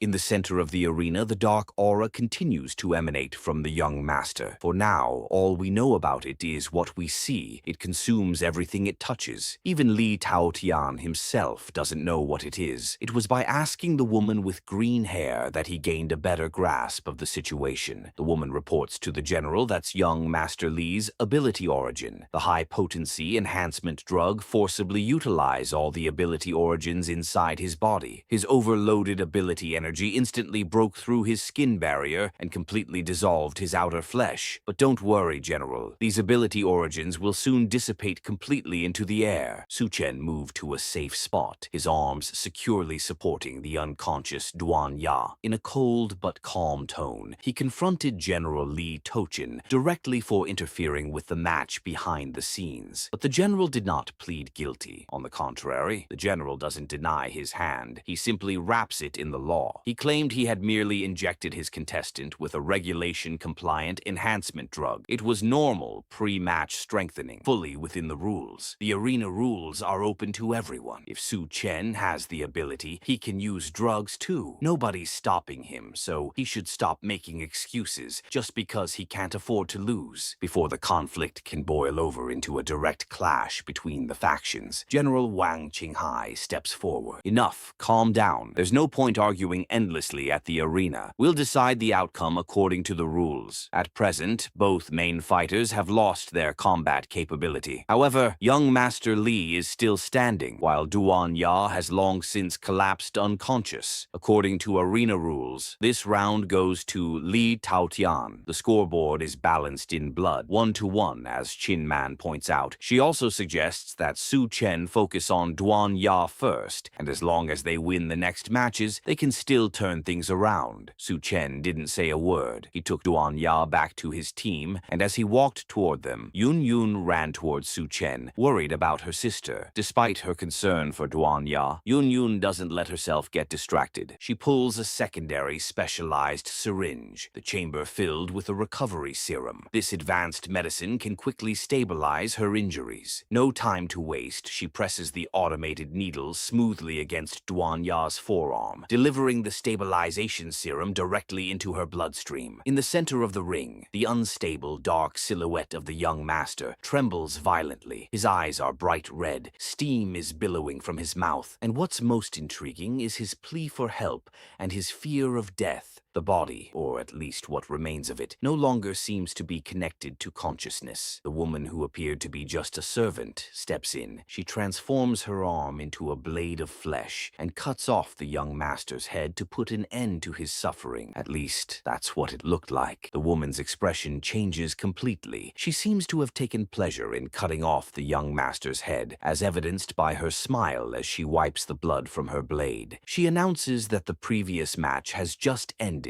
In the center of the arena, the dark aura continues to emanate from the young master. For now, all we know about it is what we see. It consumes everything it touches. Even Li Taotian himself doesn't know what it is. It was by asking the woman with green hair that he gained a better grasp of the situation. The woman reports to the general that's young Master Li's ability origin. The high-potency enhancement drug forcibly utilized all the ability origins inside his body. His overloaded ability energy instantly broke through his skin barrier and completely dissolved his outer flesh. But don't worry, General. These ability origins will soon dissipate completely into the air. Su Chen moved to a safe spot, his arms securely supporting the unconscious Duan Ya. In a cold but calm tone, he confronted General Li Tochin directly for interfering with the match behind the scenes. But the general did not plead guilty. On the contrary, the general doesn't deny his hand. He simply wraps it in the law. He claimed he had merely injected his contestant with a regulation-compliant enhancement drug. It was normal pre-match strengthening, fully within the rules. The arena rules are open to everyone. If Su Chen has the ability, he can use drugs too. Nobody's stopping him, so he should stop making excuses just because he can't afford to lose. Before the conflict can boil over into a direct clash between the factions, General Wang Qinghai steps forward. Enough, calm down. There's no point arguing endlessly at the arena. We'll decide the outcome according to the rules. At present, both main fighters have lost their combat capability. However, young Master Li is still standing, while Duan Ya has long since collapsed unconscious. According to arena rules, this round goes to Li Taotian. The scoreboard is balanced in blood, 1-1, as Qin Man points out. She also suggests that Su Chen focus on Duan Ya first, and as long as they win the next matches, they can still turn things around. Su Chen didn't say a word. He took Duan Ya back to his team, and as he walked toward them, Yun Yun ran toward Su Chen, worried about her sister. Despite her concern for Duan Ya, Yun Yun doesn't let herself get distracted. She pulls a secondary specialized syringe, the chamber filled with a recovery serum. This advanced medicine can quickly stabilize her injuries. No time to waste, she presses the automated needles smoothly against Duan Ya's forearm, delivering the stabilization serum directly into her bloodstream. In the center of the ring, the unstable, dark silhouette of the young master trembles violently. His eyes are bright red, steam is billowing from his mouth, and what's most intriguing is his plea for help and his fear of death. The body, or at least what remains of it, no longer seems to be connected to consciousness. The woman who appeared to be just a servant steps in. She transforms her arm into a blade of flesh and cuts off the young master's head to put an end to his suffering. At least, that's what it looked like. The woman's expression changes completely. She seems to have taken pleasure in cutting off the young master's head, as evidenced by her smile as she wipes the blood from her blade. She announces that the previous match has just ended,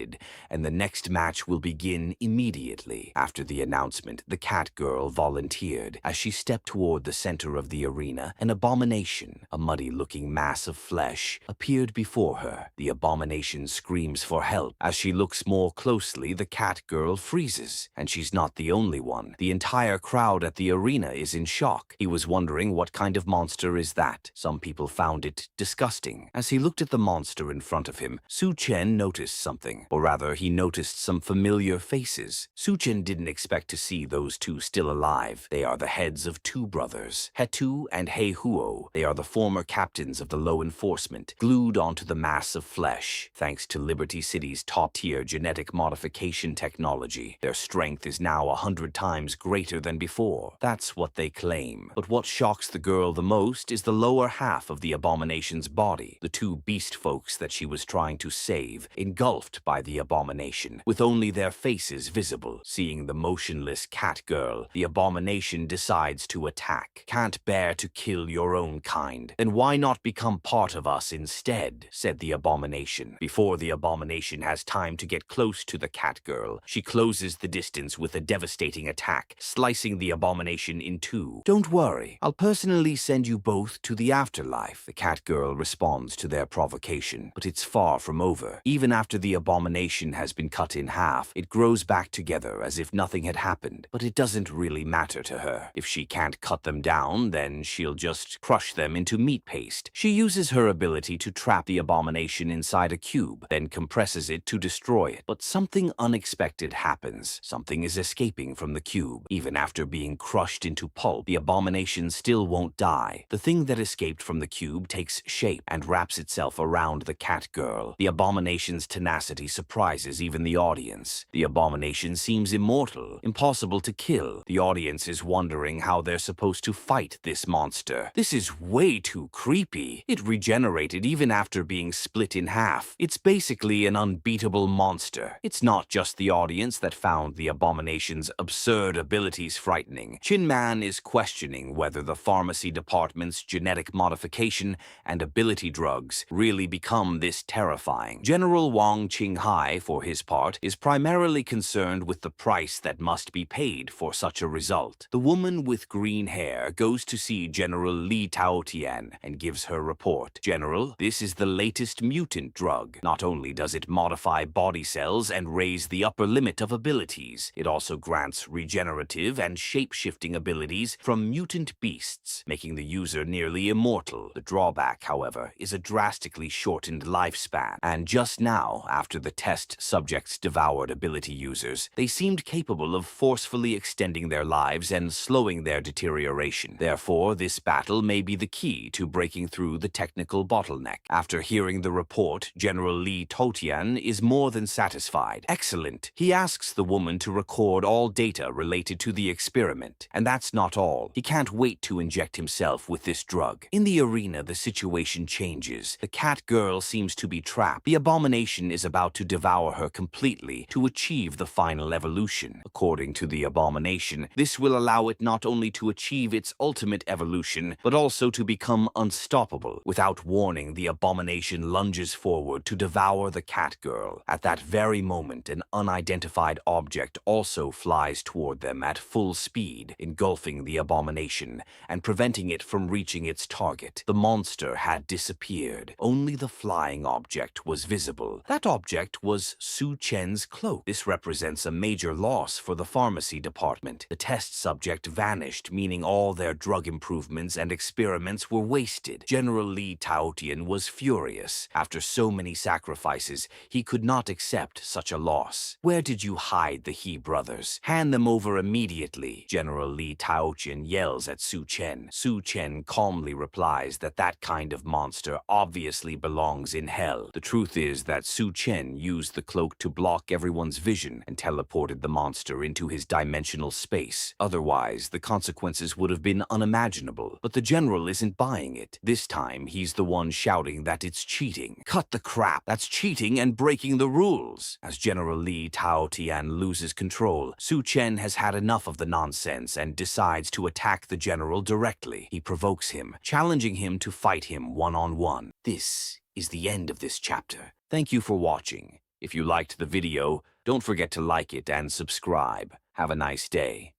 and the next match will begin immediately. After the announcement, the cat girl volunteered. As she stepped toward the center of the arena, an abomination, a muddy-looking mass of flesh, appeared before her. The abomination screams for help. As she looks more closely, the cat girl freezes, and she's not the only one. The entire crowd at the arena is in shock. He was wondering what kind of monster is that. Some people found it disgusting. As he looked at the monster in front of him, Su Chen noticed something. Or rather, he noticed some familiar faces. Su Chen didn't expect to see those two still alive. They are the heads of two brothers, Hetu and He Huo. They are the former captains of the law enforcement, glued onto the mass of flesh. Thanks to Liberty City's top-tier genetic modification technology, their strength is now 100 times greater than before. That's what they claim. But what shocks the girl the most is the lower half of the abomination's body. The two beast folks that she was trying to save, engulfed by the abomination, with only their faces visible. Seeing the motionless cat girl, the abomination decides to attack. Can't bear to kill your own kind. Then why not become part of us instead? Said the abomination. Before the abomination has time to get close to the cat girl, she closes the distance with a devastating attack, slicing the abomination in two. Don't worry, I'll personally send you both to the afterlife. The cat girl responds to their provocation, but it's far from over. Even after the abomination abomination has been cut in half, it grows back together as if nothing had happened. But it doesn't really matter to her. If she can't cut them down, then she'll just crush them into meat paste. She uses her ability to trap the abomination inside a cube, then compresses it to destroy it. But something unexpected happens. Something is escaping from the cube. Even after being crushed into pulp, the abomination still won't die. The thing that escaped from the cube takes shape and wraps itself around the cat girl. The abomination's tenacity surprises even the audience. The abomination seems immortal, impossible to kill. The audience is wondering how they're supposed to fight this monster. This is way too creepy. It regenerated even after being split in half. It's basically an unbeatable monster. It's not just the audience that found the abomination's absurd abilities frightening. Chin Man is questioning whether the pharmacy department's genetic modification and ability drugs really become this terrifying. General Wang Qinghai, for his part, is primarily concerned with the price that must be paid for such a result. The woman with green hair goes to see General Li Taotian and gives her report. General, this is the latest mutant drug. Not only does it modify body cells and raise the upper limit of abilities, it also grants regenerative and shape-shifting abilities from mutant beasts, making the user nearly immortal. The drawback, however, is a drastically shortened lifespan. And just now, after the test subjects devoured ability users, they seemed capable of forcefully extending their lives and slowing their deterioration. Therefore, this battle may be the key to breaking through the technical bottleneck. After hearing the report, General Li Totian is more than satisfied. Excellent. He asks the woman to record all data related to the experiment. And that's not all. He can't wait to inject himself with this drug. In the arena, the situation changes. The cat girl seems to be trapped. The abomination is about to devour her completely to achieve the final evolution. According to the abomination, this will allow it not only to achieve its ultimate evolution, but also to become unstoppable. Without warning, the abomination lunges forward to devour the cat girl. At that very moment, an unidentified object also flies toward them at full speed, engulfing the abomination and preventing it from reaching its target. The monster had disappeared. Only the flying object was visible. That object was Su Chen's cloak. This represents a major loss for the pharmacy department. The test subject vanished, meaning all their drug improvements and experiments were wasted. General Li Taotian was furious. After so many sacrifices, he could not accept such a loss. Where did you hide the He brothers? Hand them over immediately. General Li Taotian yells at Su Chen. Su Chen calmly replies that that kind of monster obviously belongs in hell. The truth is that Su Chen used the cloak to block everyone's vision and teleported the monster into his dimensional space. Otherwise, the consequences would have been unimaginable. But the general isn't buying it. This time, he's the one shouting that it's cheating. Cut the crap. That's cheating and breaking the rules. As General Li Taotian loses control, Su Chen has had enough of the nonsense and decides to attack the general directly. He provokes him, challenging him to fight him one-on-one. This is the end of this chapter. Thank you for watching. If you liked the video, don't forget to like it and subscribe. Have a nice day.